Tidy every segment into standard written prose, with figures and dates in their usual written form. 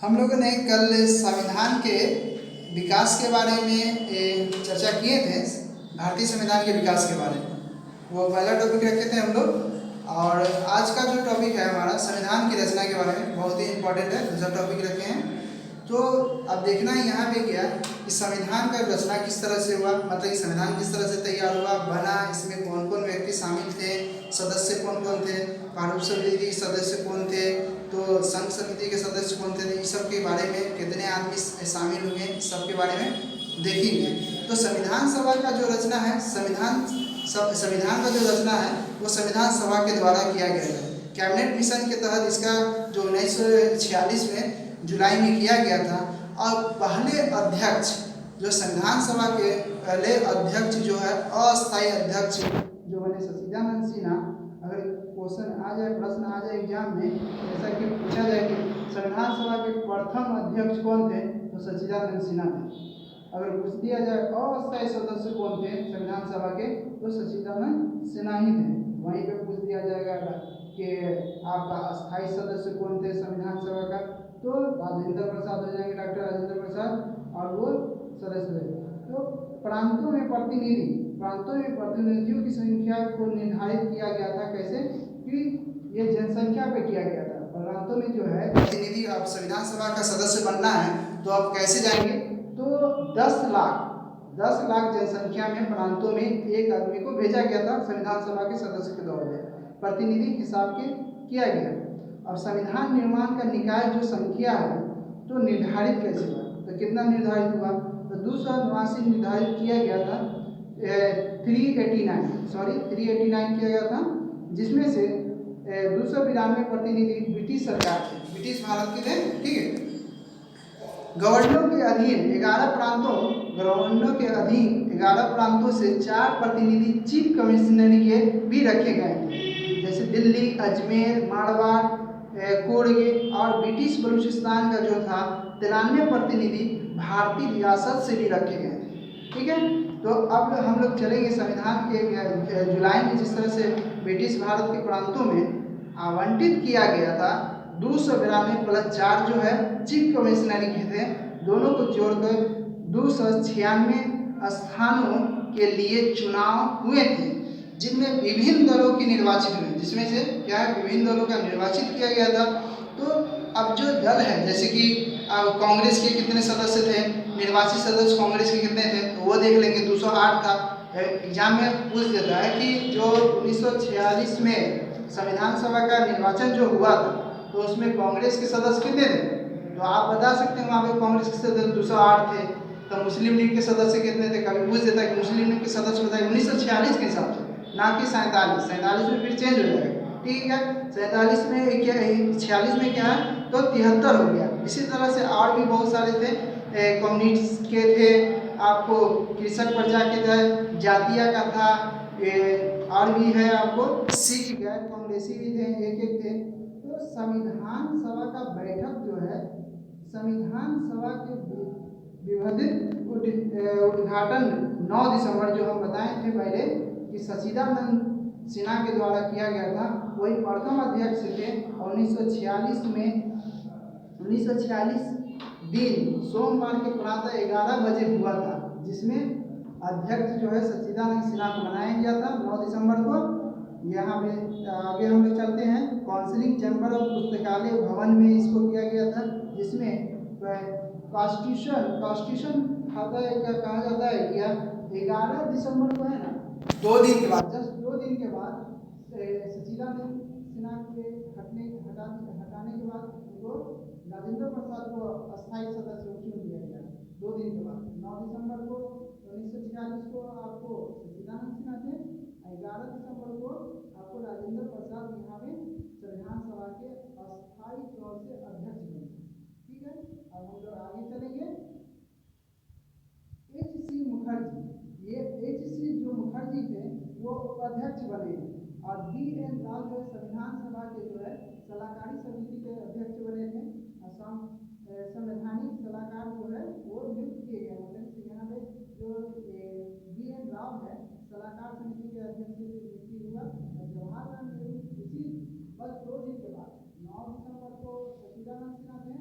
हम लोगों ने कल संविधान के विकास के बारे में चर्चा किए थे। भारतीय संविधान के विकास के बारे में वो पहला टॉपिक रखे थे हम लोग। और आज का जो टॉपिक है हमारा संविधान की रचना के बारे में बहुत ही इम्पोर्टेंट है, दूसरा टॉपिक रखे हैं। तो अब देखना है यहाँ पे क्या कि संविधान का रचना किस तरह से हुआ, मतलब कि संविधान किस तरह से तैयार हुआ, बना, इसमें कौन कौन व्यक्ति शामिल थे, सदस्य कौन कौन थे, प्रारूप समिति के सदस्य कौन थे, तो संघ समिति के सदस्य कौन थे, इस सब के बारे में कितने आदमी शामिल हुए, इस सब के बारे में देखेंगे। तो संविधान सभा का जो रचना है, संविधान का जो रचना है वो संविधान सभा के द्वारा किया गया है। कैबिनेट मिशन के तहत इसका जो 1946 में जुलाई में किया गया था। और पहले अध्यक्ष जो संविधान सभा के पहले अध्यक्ष जो है अस्थायी अध्यक्ष जो बने सचिदानंद सिन्हा। अगर क्वेश्चन आ जाए, प्रश्न आ जाए एग्जाम में, जैसा कि पूछा जाए कि संविधान सभा के प्रथम अध्यक्ष कौन थे, तो सचिदानंद सिन्हा थे। अगर पूछ दिया जाए अस्थायी सदस्य कौन थे संविधान सभा के, तो सचिदानंद सिन्हा ही थे। वहीं पे पूछ दिया जाएगा कि आपका अस्थायी सदस्य कौन थे संविधान सभा का, तो राजेंद्र प्रसाद हो जाएंगे, डॉक्टर राजेंद्र प्रसाद, और वो सदस्य थे। तो प्रांतों में प्रतिनिधियों की संख्या को निर्धारित किया गया था। कैसे कि ये जनसंख्या पे किया गया था। प्रांतों में जो है प्रतिनिधि, आप संविधान सभा का सदस्य बनना है तो आप कैसे जाएंगे, तो 10 लाख जनसंख्या में प्रांतों में एक आदमी को भेजा गया था संविधान सभा के सदस्य के तौर पर, प्रतिनिधि हिसाब के किया गया। और संविधान निर्माण का निकाय जो संख्या है तो निर्धारित कैसे हुआ, तो कितना निर्धारित हुआ, तो 289 निर्धारित किया गया था। 389 किया गया था, जिसमें से 292 प्रतिनिधि ब्रिटिश सरकार थे, ब्रिटिश भारत के थे। ठीक है। गवर्नर के अधीन 11 प्रांतों से 4 प्रतिनिधि चीफ कमिश्नर के भी रखे गए थे, जैसे दिल्ली, अजमेर, मारवाड़, कुर्ग और ब्रिटिश बलूचिस्तान का जो था 93 प्रतिनिधि भारतीय रियासत से भी रखे गए थे। ठीक है। तो अब हम लोग चलेंगे संविधान के जुलाई में जिस तरह से ब्रिटिश भारत के प्रांतों में आवंटित किया गया था 292 + 4 जो है चीफ कमिश्नरी के थे, दोनों को जोड़कर 296 स्थानों के लिए चुनाव हुए थे, जिनमें विभिन्न दलों के निर्वाचित हुए, जिसमें से क्या है विभिन्न दलों का निर्वाचित किया गया था। तो अब जो दल है, जैसे कि कांग्रेस के कितने सदस्य थे, निर्वाचित सदस्य कांग्रेस के कितने थे, तो वो देख लेंगे। 208 था। एग्जाम में पूछ देता है कि जो 1946 में संविधान सभा का निर्वाचन जो हुआ था तो उसमें कांग्रेस के सदस्य कितने थे, तो आप बता सकते हैं वहाँ पे कांग्रेस के सदस्य 208 थे। तो मुस्लिम लीग के सदस्य कितने थे, कभी पूछ देता है कि मुस्लिम लीग के सदस्य बताइए 1946 के हिसाब से, ना कि 47 में फिर चेंज हो जाएगा। ठीक है। 47 में क्या, 46 में क्या है, तो 73 हो गया। इसी तरह से और भी बहुत सारे थे, कम्युनिस्ट के थे, आपको कृषक प्रजा के थे, जातीय का था, और भी है आपको सिख गैर कांग्रेसी भी थे, एक थे। तो संविधान सभा का बैठक जो है, संविधान सभा के विवादित उद्घाटन 9 दिसंबर जो हम बताए थे पहले कि सचिदानंद सिन्हा के द्वारा किया गया था, वही प्रथम अध्यक्ष थे। 1946 दिन सोमवार के प्रातः 11 बजे हुआ था, जिसमें अध्यक्ष जो है सचिदानंद सिन्हा को बनाया गया था 9 दिसंबर को। यहाँ पे आगे हम लोग चलते हैं। काउंसिलिंग चैम्बर और पुस्तकालय भवन में इसको किया गया था, जिसमें कॉन्स्टिट्यूशन कहा जाता है क्या 11 दिसंबर को है ना, 2 दिन के बाद, जस्ट 2 दिन के बाद सचिदानंद सिन्हा के हटाने के बाद उनको राजेंद्र प्रसाद को अस्थायी सदस्य चुन दिया गया। 2 दिन के बाद 9 दिसंबर को 1946 को आपको सचिदानंद सिन्हा थे, 11 दिसंबर को आपको राजेंद्र प्रसाद यहाँ में संविधान सभा के अस्थायी तौर से अध्यक्ष बने। ठीक है। अब हम लोग आगे चलेंगे। H.C. मुखर्जी, ये H.C. जो मुखर्जी थे वो उपाध्यक्ष बने, और B.N. राव जो संविधान सभा के जो है सलाहकारी समिति के अध्यक्ष बने थे। संवैधानिक सलाहकार जो है वो नियुक्त किए गए। मतलब यहाँ पे जो B.N. राव है सलाहकार समिति के अध्यक्ष की नियुक्ति हुआ। जवाहरलाल नेहरू इसी बस 2 दिन के बाद 9 दिसंबर को सचिदानंद सिन्हा थे,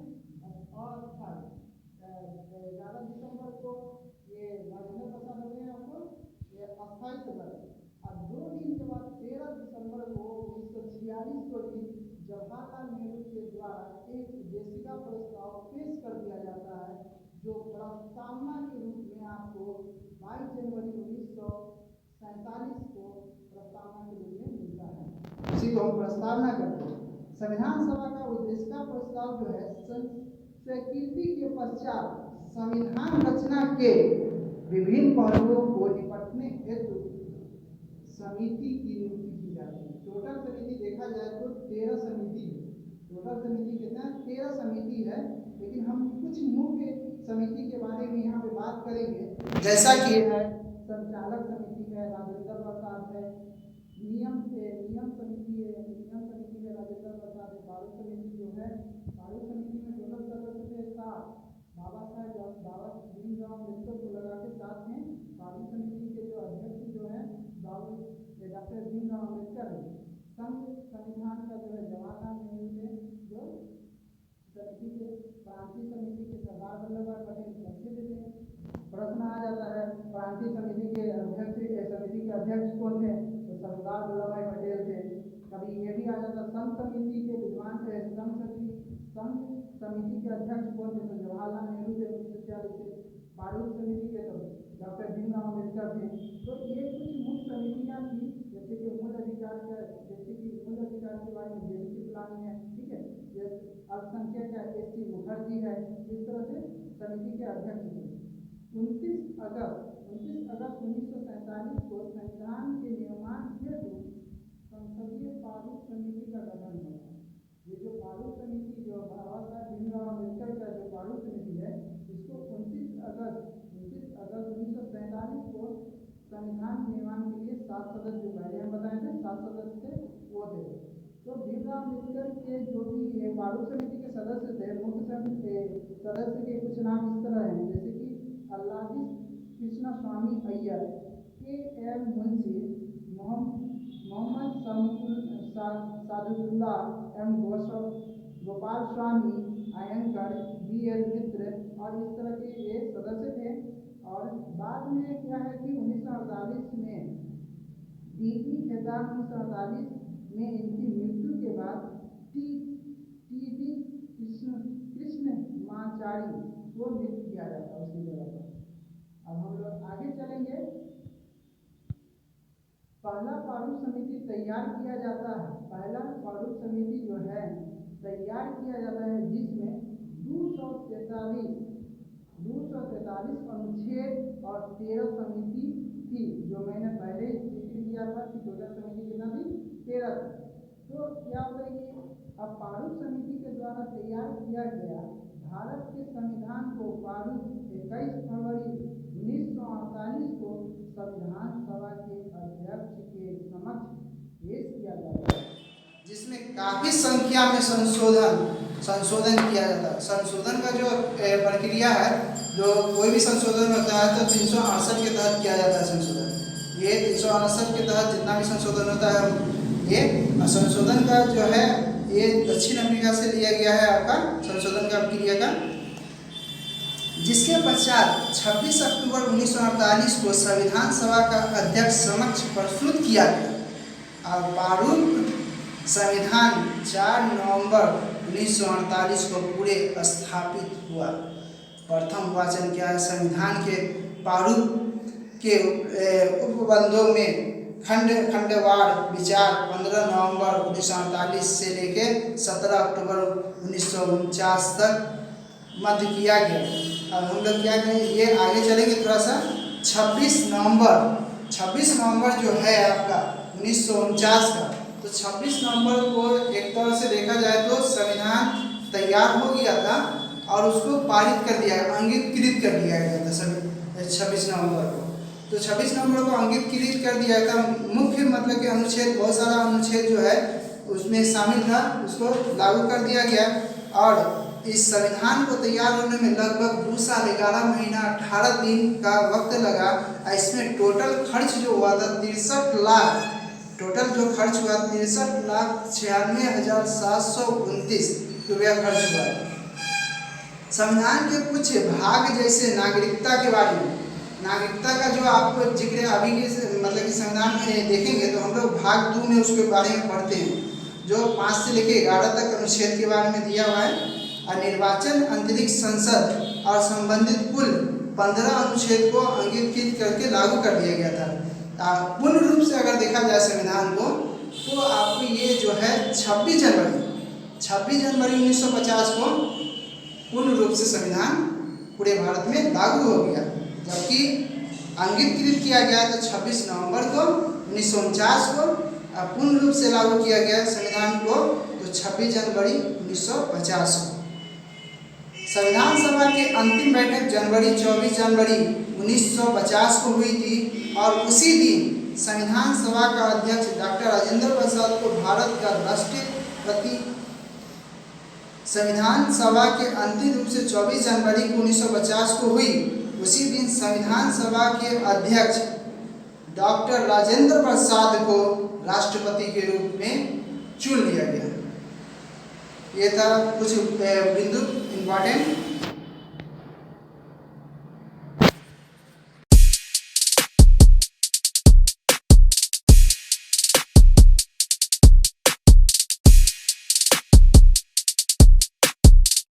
अस्थायी सदस्य। और 2 दिन के बाद 13 दिसंबर को 1946 को भी जवाहरलाल नेहरू के द्वारा एक उद्देशिका प्रस्ताव पेश कर दिया जाता है, जो प्रस्तावना के रूप में आपको 22 जनवरी 1947 को प्रस्तावना के रूप में मिलता है। इसी को हम प्रस्तावना करते हैं। संविधान सभा का उद्देशिका प्रस्ताव जो है स्वीकृति के पश्चात संविधान रचना के विभिन्न पहलुओं को निपटने हेतु समिति की नियुक्ति की जाती है। टोटल समिति देखा जाए तो 13 समिति है। टोटल समिति कितना 13 समिति है, लेकिन हम कुछ मुख्य समिति के बारे में यहाँ पे बात करेंगे। जैसा कि है संचालक समिति है, राजेंद्र प्रसाद है, नियम समिति है राजेंद्र प्रसाद है। बारू समिति जो है, बारू समिति में टोटल सदस्य थे 7। बाबा भीमराव अम्बेडकर को लगा के 7 हैं। बारू समिति के जो अध्यक्ष जो है डॉक्टर भीमराव अम्बेडकर है। संविधान का जो है जवाहरलाल नेहरू थे, जो समिति के प्रांतीय समिति के सरदार वल्लभ भाई पटेल अध्यक्ष थे। प्रश्न आ जाता है प्रांतीय समिति के अध्यक्ष कौन थे? तो सरदार वल्लभ भाई पटेल थे। कभी ये भी आ जाता संघ समिति के विद्वान थे, संघ समिति के अध्यक्ष कौन थे? तो जवाहरलाल नेहरू थे 1946 से। बारूद समिति के तो डॉक्टर भीमराव अम्बेडकर थे। तो ये कुछ मुख्य समितियाँ थी, जैसे कि मूल अधिकार के बारे में जेबीसी प्लानिंग है, ठीक है, अल्पसंख्यक का एस.टी. मुखर्जी है। इस तरह से समिति के अध्यक्ष थे। 29 अगस्त 1947 को संविधान के निर्माण हेतु संसदीय प्रारूप समिति का गठन हुआ। ये जो प्रारूप समिति जो बाबा साहब भीमराव अम्बेडकर का जो प्रारूप समिति है, इसको 29 अगस्त 1947 को संविधान निर्माण के लिए 7 सदस्य जो पहले हम बताए थे 7 सदस्य थे वो थे। तो भीमराव अम्बेडकर के जो भी प्रारूप समिति के सदस्य थे, मुख्य सदस्य के कुछ नाम इस तरह हैं, जैसे कि अल्लादी कृष्णा स्वामी Iyer, KM. Munshi, Mohammad Sadullah M. Gopal Swami Iyengar, BL. मित्र और इस तरह के ये सदस्य थे। और बाद में क्या है कि 1948 में डी.पी. खेतान 1948 में इनकी मृत्यु के बाद टी.डी. कृष्णमाचारी को नियुक्त किया जाता है उसकी जगह पर। अब हम लोग आगे चलेंगे। पहला प्रारूप समिति तैयार किया जाता है। पहला प्रारूप समिति जो है तैयार किया जाता है, जिसमें 243 अनुच्छेद और 13 समिति थी, जो मैंने पहले जिक्र किया था कि टोटल समिति कितना थी 13 थी। तो क्या होगा कि अब प्रारूप समिति के द्वारा तैयार किया गया भारत के संविधान को प्रारूप 21 फरवरी 1948 को संविधान सभा के अध्यक्ष के समक्ष पेश किया जाता है, जिसमें काफी संख्या में संशोधन किया जाता है। संशोधन का जो प्रक्रिया है, जो कोई भी संशोधन होता है तो 368 के तहत किया जाता है संशोधन। ये 368 के तहत जितना भी संशोधन होता है, ये संशोधन का जो है ये दक्षिण अफ्रीका से लिया गया है आपका संशोधन का प्रक्रिया का, जिसके पश्चात 26 अक्टूबर 1948 को संविधान सभा का अध्यक्ष समक्ष प्रस्तुत किया गया और प्रारूप संविधान 4 नवंबर 1948 को पूरे स्थापित हुआ। प्रथम वाचन क्या है? संविधान के प्रारूप के उपबंधों में खंडवार विचार 15 नवंबर 1948 से लेकर 17 अक्टूबर 1949 तक मध्य किया गया। अब हम लोग क्या करें, ये आगे चलेंगे थोड़ा सा। 26 नवंबर जो है आपका 1949 का, तो 26 नवंबर को एक तरह से देखा जाए तो संविधान तैयार हो गया था और उसको पारित कर दिया, अंगीकृत कर दिया गया था 26 नवंबर को। तो 26 नवंबर को अंगीकृत कर दिया था। मुख्य मतलब कि अनुच्छेद, बहुत सारा अनुच्छेद जो है उसमें शामिल था, उसको लागू कर दिया गया। और इस संविधान को तैयार होने में लगभग 2 साल 11 महीना 18 दिन का वक्त लगा। इसमें टोटल खर्च जो हुआ था 63 लाख, टोटल जो खर्च हुआ 63,96,729 रुपया खर्च हुआ। संविधान के कुछ भाग जैसे नागरिकता के बारे में, नागरिकता का जो आपको जिक्र अभी के मतलब कि संविधान में देखेंगे तो हम लोग भाग 2 में उसके बारे में पढ़ते हैं, जो 5 से लेकर 11 तक अनुच्छेद के बारे में दिया हुआ है। और निर्वाचन, अंतरिक्ष संसद और संबंधित कुल 15 अनुच्छेद को अंगीकृत करके लागू कर दिया गया था। पूर्ण रूप से अगर देखा जाए संविधान को तो आपको ये जो है 26 जनवरी 1950 को पूर्ण रूप से संविधान पूरे भारत में लागू हो गया, जबकि अंगीकृत किया गया तो 26 नवंबर को 1949 को, पूर्ण रूप से लागू किया गया संविधान को तो 26 जनवरी 1950 को। संविधान सभा की अंतिम बैठक 24 जनवरी 1950 को हुई थी और उसी दिन संविधान सभा का अध्यक्ष डॉक्टर राजेंद्र प्रसाद को भारत का राष्ट्रपति। संविधान सभा के अंतिम रूप से 24 जनवरी 1950 को हुई, उसी दिन संविधान सभा के अध्यक्ष डॉक्टर राजेंद्र प्रसाद को राष्ट्रपति के रूप में चुन लिया गया। ये था कुछ बिंदु इम्पॉर्टेंट।